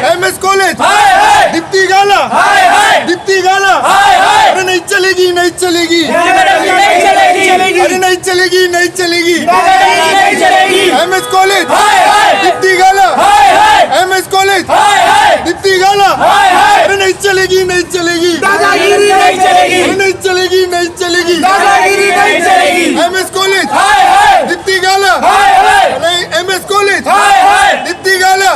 MS college Deepti गाला दीप्ति गाला अरे नहीं चलेगी नहीं चलेगी अरे नहीं चलेगी नहीं चलेगी एमएस कॉलेज दीप्ति गाला एमएस कॉलेज दीप्ति गाला अरे नहीं चलेगी नहीं चलेगी अरे नहीं चलेगी नहीं चलेगी एमएस कॉलेज दीप्ति गाला अरे एमएस कॉलेज दीप्ति गाला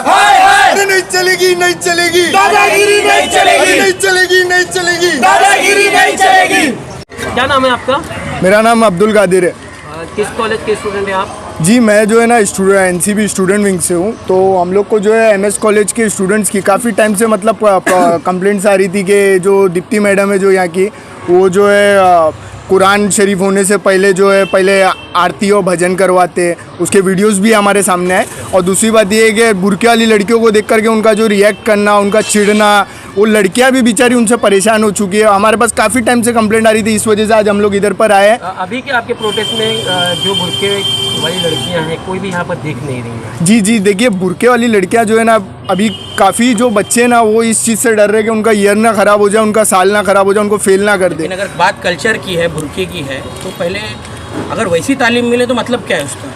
अरे नहीं चलेगी नहीं चलेगी दादागिरी नहीं चलेगी अरे नहीं चलेगी नहीं चलेगी दादागिरी नहीं चलेगी। क्या नाम है आपका? मेरा नाम अब्दुल कादिर है किस कॉलेज के स्टूडेंट हैं आप? जी। मैं जो है ना एनसीबी स्टूडेंट विंग से हूँ। तो हम लोग को जो है एमएस कॉलेज के स्टूडेंट्स की काफ़ी टाइम से मतलब कंप्लेंट्स आ रही थी कि जो दीप्ति मैडम है जो यहाँ की, वो जो है कुरान शरीफ होने से पहले जो है पहले आरती और भजन करवाते, उसके वीडियोस भी हमारे सामने आए। और दूसरी बात ये है कि बुर्के वाली लड़कियों को देख करके उनका जो रिएक्ट करना, उनका चिढ़ना, वो लड़कियां भी बेचारी उनसे परेशान हो चुकी है। हमारे पास काफ़ी टाइम से कंप्लेंट आ रही थी, इस वजह से आज हम लोग इधर पर आए हैं। अभी के आपके प्रोटेस्ट में जो बुर्के वाली लड़कियां हैं कोई भी यहाँ पर दिख नहीं रही है? जी। देखिए, बुर्के वाली लड़कियां जो है ना, अभी काफ़ी जो बच्चे ना वो इस चीज़ से डर रहे हैं कि उनका ईयर ना ख़राब हो जाए, उनका साल ना ख़राब हो जाए, उनको फेल ना कर दे। लेकिन अगर बात कल्चर की है, बुर्के की है, तो पहले अगर वैसी तालीम मिले तो मतलब क्या है उसका?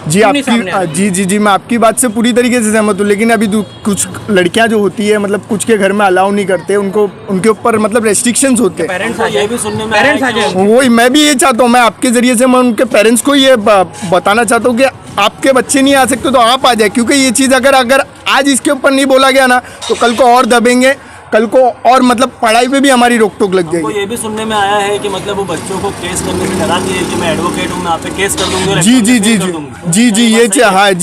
जी जी मैं आपकी बात से पूरी तरीके से सहमत हूँ। लेकिन अभी कुछ लड़कियां जो होती है मतलब कुछ के घर में अलाउ नहीं करते, उनको उनके ऊपर मतलब रेस्ट्रिक्शंस होते हैं। पेरेंट्स आ जाए भी सुनने में, पेरेंट्स आ जाए। वही मैं भी ये चाहता हूँ, मैं आपके ज़रिए से मैं उनके पेरेंट्स को ये बताना चाहता हूँ कि आपके बच्चे नहीं आ सकते तो आप आ जाए, क्योंकि ये चीज़ अगर आज इसके ऊपर नहीं बोला गया ना तो कल को और दबेंगे, कल को और मतलब पढ़ाई पे भी हमारी रोक टोक लग जाएगी। ये भी सुनने में आया है कि मतलब वो बच्चों को केस करने से डरा दिए कि मैं एडवोकेट हूँ, मैं आप पे केस कर दूंगा। जी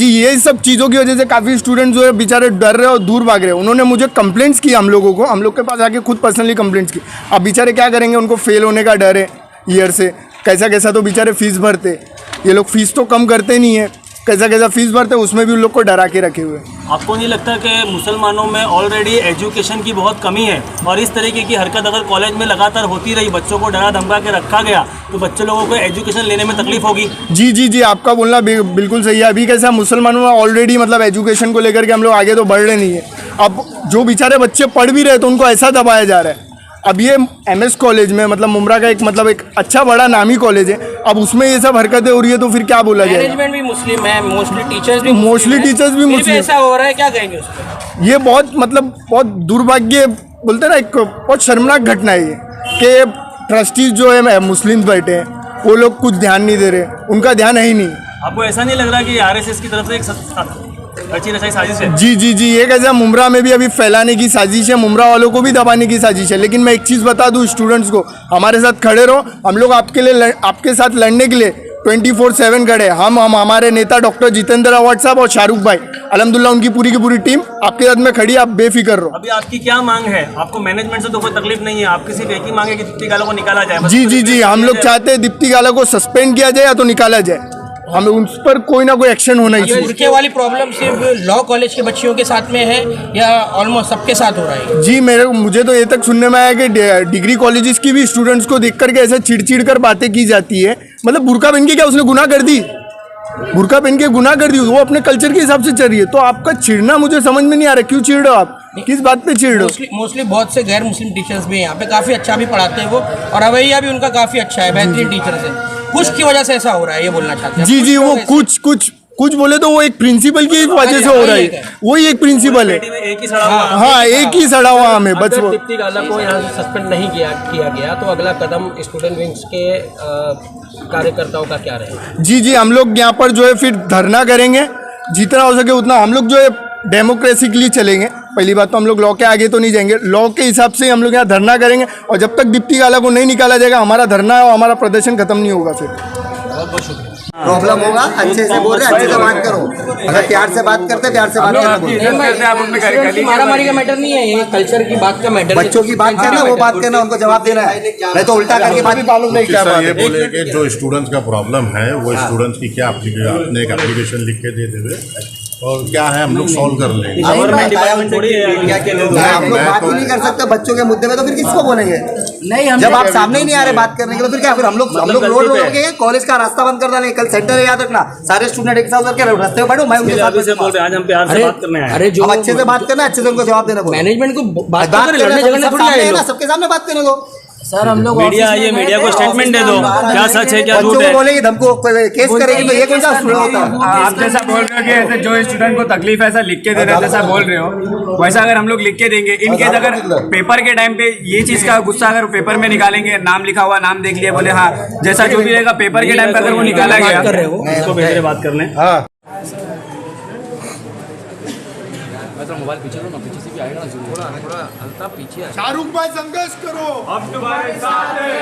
ये सब चीज़ों की वजह से काफ़ी स्टूडेंट जो है बेचारे डर रहे और दूर भाग रहे हैं। उन्होंने मुझे कंप्लेंट्स की, हम लोगों को, हम लोग के पास आके खुद पर्सनली कंप्लेंट्स की। अब बेचारे क्या करेंगे, उनको फेल होने का डर है ईयर से, कैसा तो बेचारे फीस भरते, ये लोग फीस तो कम करते नहीं है, कैसा फीस भरते, उसमें भी उन लोग को डरा के रखे हुए। आपको नहीं लगता कि मुसलमानों में ऑलरेडी एजुकेशन की बहुत कमी है और इस तरीके की हरकत अगर कॉलेज में लगातार होती रही, बच्चों को डरा धमका के रखा गया, तो बच्चे लोगों को एजुकेशन लेने में तकलीफ होगी? जी आपका बोलना बिल्कुल सही है। अभी कैसा मुसलमानों में ऑलरेडी मतलब एजुकेशन को लेकर के हम लोग आगे तो बढ़ रहे नहीं है। अब जो बेचारे बच्चे पढ़ भी रहे तो उनको ऐसा दबाया जा रहा है। अब ये एमएस कॉलेज में मतलब मुमरा का एक अच्छा बड़ा नामी कॉलेज है, अब उसमें ये सब हरकतें हो रही है तो फिर क्या बोला जाए? मैनेजमेंट भी मुस्लिम है, मोस्टली टीचर्स भी मुस्लिम। ऐसा हो रहा है, क्या कहेंगे उस पर? ये बहुत दुर्भाग्य बोलते हैं ना, एक बहुत शर्मनाक घटना है ये कि ट्रस्टीज जो है मुस्लिम बैठे हैं, वो लोग कुछ ध्यान नहीं दे रहे, उनका ध्यान है ही नहीं। आपको ऐसा नहीं लग रहा कि आरएसएस की तरफ से एक अच्छी साजिश है? जी ये कैसा मुमरा में भी अभी फैलाने की साजिश है, मुमरा वालों को भी दबाने की साजिश है। लेकिन मैं एक चीज़ बता दूं स्टूडेंट्स को, हमारे साथ खड़े रहो, हम लोग आपके साथ लड़ने के लिए 24/7 खड़े। हम हमारे नेता डॉक्टर जितेंद्र अवार्ड साहब और शाहरुख भाई, अल्हम्दुलिल्लाह उनकी पूरी की पूरी टीम आपके साथ में खड़ी है, आप बेफिक्र रहो। अभी आपकी क्या मांग है? आपको मैनेजमेंट से तो कोई तकलीफ नहीं है, आपकी सिर्फ एक ही मांग है कि दीप्ति गाला को निकाला जाए? जी हम लोग चाहते हैं दीप्ति गाला को सस्पेंड किया जाए या तो निकाला जाए, हमें उस पर कोई ना कोई एक्शन होना चाहिए। बुर्के वाली प्रॉब्लम सिर्फ लॉ कॉलेज के बच्चियों के साथ में है या ऑलमोस्ट सबके साथ हो रहा है? जी मुझे तो ये तक सुनने में आया कि डिग्री कॉलेजेस की भी स्टूडेंट्स को देख करके ऐसे चिड़चिड़ कर बातें की जाती है। मतलब बुर्का पहन के क्या उसने गुनाह कर दी? बुर्का पहन के गुनाह कर दी, वो अपने कल्चर के हिसाब से चल रही है। तो आपका चिढ़ना मुझे समझ में नहीं आ रहा, क्यों चिढ़ रहे हो आप, किस बात पे चिढ़ रहे हो? मोस्टली बहुत से गैर मुस्लिम टीचर्स भी हैं यहाँ पे, काफ़ी अच्छा भी पढ़ाते हैं वो, और रवैया भी उनका काफ़ी अच्छा है, बेहतरीन टीचर्स है। कुछ की वजह से ऐसा हो रहा है, ये बोलना चाहते हैं? जी वो कुछ बोले तो वो एक प्रिंसिपल की वजह से हो रहा है, वही एक प्रिंसिपल है। एक ही सड़ा हुआ हमें बस। अगर दीप्ति गाला को यहाँ से सस्पेंड नहीं किया गया तो अगला कदम स्टूडेंट विंग्स के कार्यकर्ताओं का क्या रहेगा? जी हम लोग यहाँ पर जो है फिर धरना करेंगे, जितना हो सके उतना। हम लोग जो है डेमोक्रेसी के लिए चलेंगे। पहली बात तो हम लोग लॉ के आगे तो नहीं जाएंगे, लॉ के हिसाब से हम लोग यहाँ धरना करेंगे, और जब तक दीप्ति गाला को नहीं निकाला जाएगा हमारा धरना और हमारा प्रदर्शन खत्म नहीं होगा। फिर बहुत शुक्रिया। प्रॉब्लम होगा, अच्छे से बोल रहे, अच्छे से बात करो। अगर प्यार से बात करते, प्यार से बात करना। मारामारी का मैटर नहीं है, ये कल्चर की बात का मैटर। बच्चों की बात करना, वो बात करना, उनको जवाब देना है, नहीं तो उल्टा करके बात नहीं। क्या बात ये बोले कि जो स्टूडेंट्स का प्रॉब्लम है वो स्टूडेंट्स की क्या अपने एक एप्लीकेशन लिख के दे देवे और क्या है हम लोग सॉल्व कर लेंगे। आप लोग बात ही नहीं कर सकते बच्चों के मुद्दे में, तो फिर किसको बोलेंगे? नहीं, हम जब आप सामने ही नहीं आ रहे बात करने के लिए, फिर क्या, फिर हम लोग रोड रोकेंगे, कॉलेज का रास्ता बंद कर डालेंगे। कल सेंटर है, याद रखना, सारे स्टूडेंट एक साथ करके रास्ते में बैठो, मैं उनके साथ अभी से बोल रहे हैं, आज हम प्यार से बात करने आए हैं। अरे जो हम अच्छे से बात करना, अच्छे से उनको जवाब देना, मैनेजमेंट को बात बात करें, लड़ने झगड़ने थोड़ी आए लोग। सबके सामने बात करने दो। सर हम लोग मीडिया आइए, मीडिया को स्टेटमेंट दे दो, क्या सच है क्या बच्चों झूठ को है। बोलेगी, धमको केस करेगी, तो ये कौन सा स्टूडेंट होता है? आप जैसा बोल रहे हो कि ऐसे जो स्टूडेंट को तकलीफ है ऐसा लिख के दे रहे हो, जैसा बोल रहे हो वैसा अगर हम लोग लिख के देंगे, इनकेस अगर पेपर के टाइम पे ये चीज का गुस्सा अगर पेपर में निकालेंगे, नाम लिखा हुआ, नाम देख लिया, बोले हाँ जैसा जो भी रहेगा पेपर के टाइम पे अगर वो निकाला गया, कर रहे हो इसको भेज रहे बात करने। शाहरुख भाई संघर्ष करो, हम तुम्हारे साथ हैं।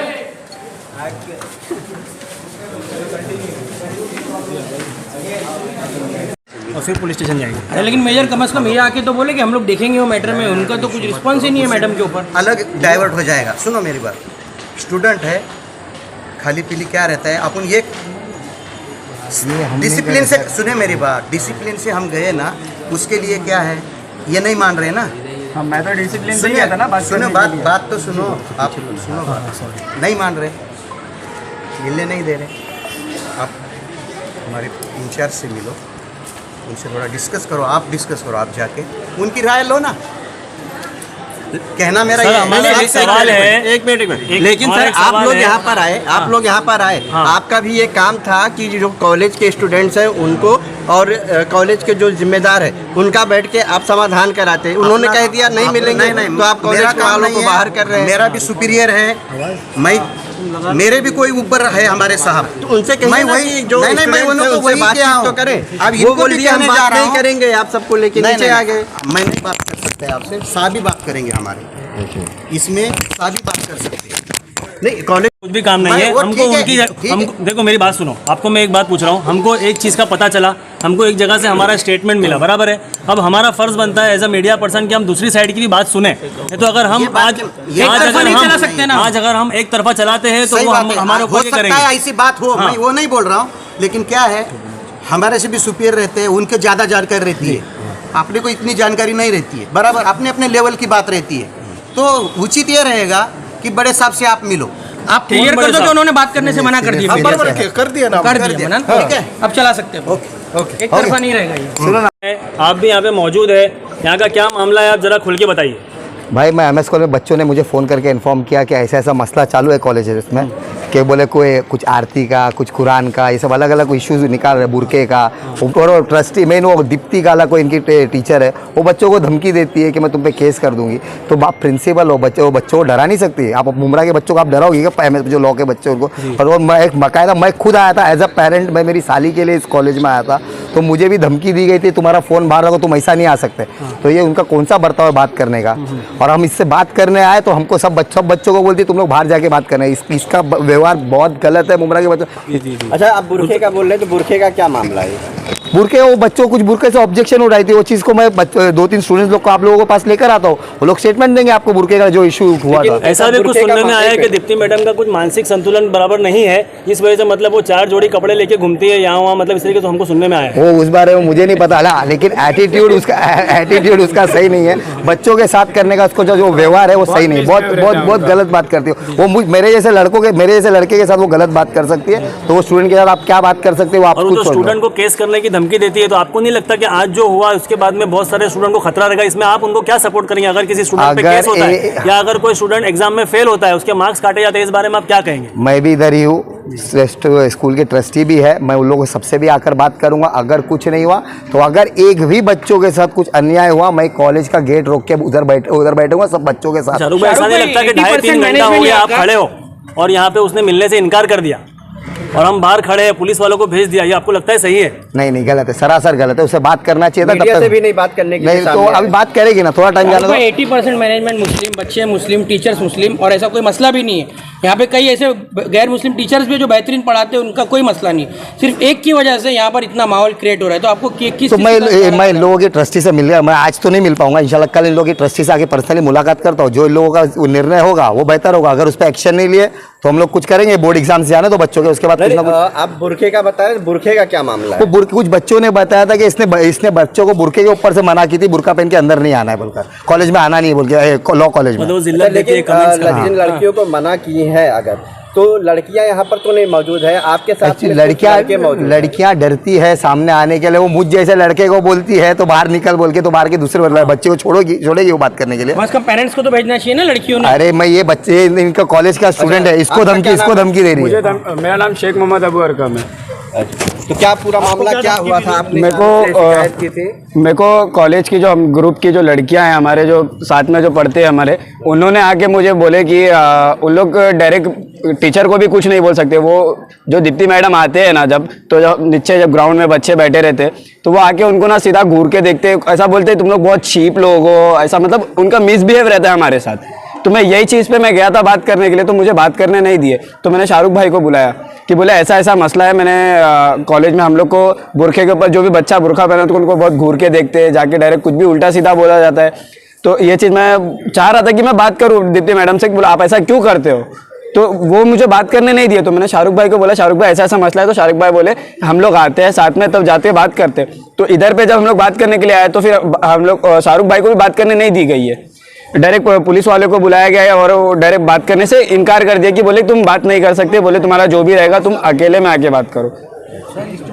और फिर पुलिस स्टेशन जाएंगे। अरे लेकिन मेजर कम से कम ये आके तो बोले कि हम लोग देखेंगे वो मैटर में, उनका तो कुछ रिस्पॉन्स ही नहीं है मैडम के ऊपर। अलग डाइवर्ट हो जाएगा। सुनो मेरी बात, स्टूडेंट है, खाली पीली क्या रहता है, अपन ये डिसिप्लिन से, सुने मेरी बात, डिसिप्लिन से हम गए ना, उसके लिए क्या है, ये नहीं मान रहे ना। हाँ, मैं तो डिसिप्लिन से गया था ना, बात सुनो, करने के लिए। बात तो सुनो, आप सुनो बात, नहीं मान रहे, मिलने नहीं दे रहे। आप हमारे इंचार्ज से मिलो, उनसे थोड़ा डिस्कस करो, आप डिस्कस करो, आप जाके उनकी राय लो ना। कहना मेरा सर, ये हमारा एक सवाल है। एक मिनट लेकिन हमारा सर एक आप सवाल लोग है। यहाँ पर आए, आप लोग यहाँ पर आए, आपका भी ये काम था कि जो कॉलेज के स्टूडेंट्स हैं उनको और कॉलेज के जो जिम्मेदार है उनका बैठ के आप समाधान कराते। उन्होंने कह दिया नहीं मिलेंगे, नहीं, तो आप मेरा कॉलेज काम वालों नहीं को है, बाहर कर रहे हैं। मेरा भी सुपीरियर है, मैं मेरे भी कोई ऊपर है हमारे साहब, तो उनसे कहिए मैं ना वही कि जो नहीं, मैं students उनको हैं, उनसे वही बातचीत किया हूं। तो करें। अब वो इनको बोल भी दिया हम कहने जा बात रहा नहीं हूं। करेंगे, आप सबको लेके नहीं, नीचे नहीं, आ गए। मैं नहीं बात कर सकते आपसे, साहब भी बात करेंगे हमारे, इसमें साहब भी बात कर सकते हैं। नहीं कॉलेज कुछ भी काम नहीं है, वो हमको ठीक है, उनकी ठीक हम है। देखो मेरी बात सुनो, आपको मैं एक बात पूछ रहा हूँ, हमको एक चीज़ का पता चला, हमको एक जगह से हमारा स्टेटमेंट मिला, बराबर है। अब हमारा फर्ज बनता है एज अ मीडिया पर्सन कि हम दूसरी साइड की भी बात सुने। नहीं तो अगर हम ये बात- आज ये आज तरफा अगर नहीं हम चला सकते ना। आज अगर हम एक तरफा चलाते हैं तो सही वो बात है, हमारे हो ऊपर ही सकता है करेंगे। ऐसी बात हो, मैं वो नहीं बोल रहा हूँ, लेकिन क्या है, हमारे से भी सुपीरियर रहते हैं, उनके ज़्यादा जानकारी रहती है, अपने को इतनी जानकारी नहीं रहती है, बराबर अपने अपने लेवल की बात रहती है। तो उचित ये रहेगा कि बड़े साहब से आप मिलो, आप क्लियर कर दो कि उन्होंने बात करने से मना कर दिया, कर दिया ना, कर दिया मना, ठीक है। अब चला सकते हो। एक तरफा नहीं रहेगा ये। आप भी यहाँ पे मौजूद है, यहाँ का क्या मामला है, आप जरा खुल के बताइए। भाई मैं MS कॉलेज में बच्चों ने मुझे फ़ोन करके इन्फॉर्म किया कि ऐसा ऐसा मसला चालू है कॉलेज में, कि बोले कोई कुछ आरती का, कुछ कुरान का, ये सब अलग अलग इश्यूज निकाल रहे, बुरके का। और ट्रस्टी मेन वो दीप्ति गाला कोई इनकी टीचर है, वो बच्चों को धमकी देती है कि मैं तुम पे केस कर दूंगी। तो आप प्रिंसिपल हो, वो बच्चों को डरा नहीं सकती। आप मुमरा के बच्चों को आप डराओगे क्या, MS जो लॉ के बच्चे उनको। और वो मैं एक बाकायदा मैं खुद आया था एज अ पेरेंट, मैं मेरी साली के लिए इस कॉलेज में आया था, तो मुझे भी धमकी दी गई थी तुम्हारा फ़ोन बाहर रखो, तुम ऐसा नहीं आ सकते। तो ये उनका कौन सा बर्ताव है बात करने का। और हम इससे बात करने आए तो हमको सब बच्चों को बोलती तुम लोग बाहर जाके बात करना है। इसका व्यवहार बहुत गलत है मुमरा के बच्चों। अच्छा आप बुरखे का बोल रहे हैं, तो बुरखे का क्या मामला है? बुरके वो बच्चों कुछ बुरके से ऑब्जेक्शन उठाई थी, वो चीज़ को मैं 2-3 स्टूडेंट्स लोग को आप लोगों के पास लेकर आता हूँ, वो लोग स्टेटमेंट देंगे आपको बुरके का जो इशू हुआ था। ऐसा भी कुछ सुनने में आया है कि दीप्ति मैडम का कुछ मानसिक संतुलन बराबर नहीं है, इस वजह से मतलब वो 4 जोड़ी कपड़े लेके घूमती है यहाँ वहाँ, मतलब इस तरीके से हमको सुनने में आया है। वो उस बारे में मुझे नहीं पता ना, लेकिन एटीट्यूड उसका सही नहीं है। बच्चों के साथ करने का उसको जो व्यवहार है वो सही नहीं, बहुत गलत बात करती हो वो। मेरे जैसे लड़के के साथ वो गलत बात कर सकती है, तो वो स्टूडेंट के साथ आप क्या बात कर सकते हो, आप और वो स्टूडेंट को केस करने की धमकी देती है, तो आपको नहीं लगता कि आज जो हुआ उसके बाद में बहुत सारे स्टूडेंट को खतरा रहेगा? इसमें आप उनको क्या सपोर्ट करेंगे अगर किसी स्टूडेंट पे केस होता है, या अगर कोई स्टूडेंट एग्जाम में फेल होता है, उसके मार्क्स काटे जाते हैं, इस बारे में आप क्या कहेंगे? मैं भी इधर ही हूँ, स्कूल के ट्रस्टी भी है, मैं उन लोगों सबसे भी आकर बात करूंगा। अगर कुछ नहीं हुआ तो अगर एक भी बच्चों के साथ कुछ अन्याय हुआ, मैं कॉलेज का गेट रोक के उधर बैठूंगा सब बच्चों के साथ। शाहरुख भाई, ऐसा नहीं लगता कि 2.5-3 घंटा हो गया आप खड़े हो और यहाँ पे उसने मिलने से इनकार कर दिया और हम बाहर खड़े हैं, पुलिस वालों को भेज दिया, ये आपको लगता है सही है? नहीं गलत है, सरासर गलत है, उससे बात करना चाहिए था। मीडिया से भी नहीं बात करने की नहीं तो अभी बात करेगी ना, थोड़ा टाइम जाने दो। 80% मैनेजमेंट मुस्लिम, बच्चे मुस्लिम, टीचर्स मुस्लिम, और ऐसा कोई मसला भी नहीं है। यहाँ पे कई ऐसे गैर मुस्लिम टीचर्स भी जो बेहतरीन पढ़ाते हैं, उनका कोई मसला नहीं, सिर्फ एक की वजह से यहाँ पर इतना माहौल क्रिएट हो रहा है। तो आपको किस तो मैं इन लोगों की ट्रस्टी से मिल गया, मैं आज तो नहीं मिल पाऊंगा, इंशाल्लाह कल इन लोगों की ट्रस्टी से आके पर्सनली मुलाकात करता हूँ। जो इन लोगों का निर्णय होगा वो बेहतर होगा। अगर उस पर एक्शन नहीं लिए तो हम लोग कुछ करेंगे, बोर्ड एग्जाम से आने तो बच्चों के, उसके बाद कुछ ना कुछ। आप बुरखे का बताए, बुरखे का क्या मामला है? वो कुछ बच्चों ने बताया था कि इसने बच्चों को बुरके के ऊपर से मना की थी, बुरका पहन के अंदर नहीं आना है बोलकर, कॉलेज में आना नहीं है बोल के, लॉ कॉलेज में। लेकिन लड़कियों को मना की है, अगर तो लड़कियां यहाँ पर तो नहीं मौजूद है आपके साथ? लड़कियां डरती है सामने आने के लिए। वो मुझ जैसे लड़के को बोलती है तो बाहर निकल बोल के, तो बाहर के दूसरे बच्चे को छोड़ेगी वो बात करने के लिए। बस पेरेंट्स को तो भेजना चाहिए ना लड़कियों ने। अरे मैं ये बच्चे, इनका कॉलेज का स्टूडेंट है, इसको धमकी दे रही है। मेरा नाम शेख मोहम्मद अबू अरकम है। तो क्या पूरा मामला क्या हुआ था? आपने मेरे को कॉलेज की जो हम ग्रुप की जो लड़कियां हैं हमारे, जो साथ में जो पढ़ते हैं हमारे, उन्होंने आके मुझे बोले कि उन लोग डायरेक्ट टीचर को भी कुछ नहीं बोल सकते। वो जो दीप्ति मैडम आते हैं ना, जब नीचे जब ग्राउंड में बच्चे बैठे रहते, तो वो आके उनको ना सीधा घूर के देखते, ऐसा बोलते तुम लोग बहुत चीप लोग हो, ऐसा मतलब उनका मिसबिहेव रहता है हमारे साथ। तो मैं यही चीज़ पे मैं गया था बात करने के लिए, तो मुझे बात करने नहीं दिए। तो मैंने शाहरुख भाई को बुलाया कि बोले ऐसा ऐसा मसला है, मैंने कॉलेज में हम लोग को बुरखे के ऊपर, जो भी बच्चा बुरखा पहना तो उनको बहुत घूर के देखते हैं, जाके डायरेक्ट कुछ भी उल्टा सीधा बोला जाता है। तो ये चीज़ मैं चाह रहा था कि मैं बात करूँ दीप्ति मैडम से, बोला आप ऐसा क्यों करते हो, तो वो मुझे बात करने नहीं दिए। तो मैंने शाहरुख भाई को बोला, शाहरुख भाई ऐसा ऐसा मसला है। तो शाहरुख भाई बोले हम लोग आते हैं साथ में, तब जाते हैं बात करते। तो इधर पे जब हम लोग बात करने के लिए आए, तो फिर हम लोग शाहरुख भाई को भी बात करने नहीं दी गई है, डायरेक्ट पुलिस वाले को बुलाया गया है और वो डायरेक्ट बात करने से इनकार कर दिया कि बोले तुम बात नहीं कर सकते, बोले तुम्हारा जो भी रहेगा तुम अकेले में आके बात करो।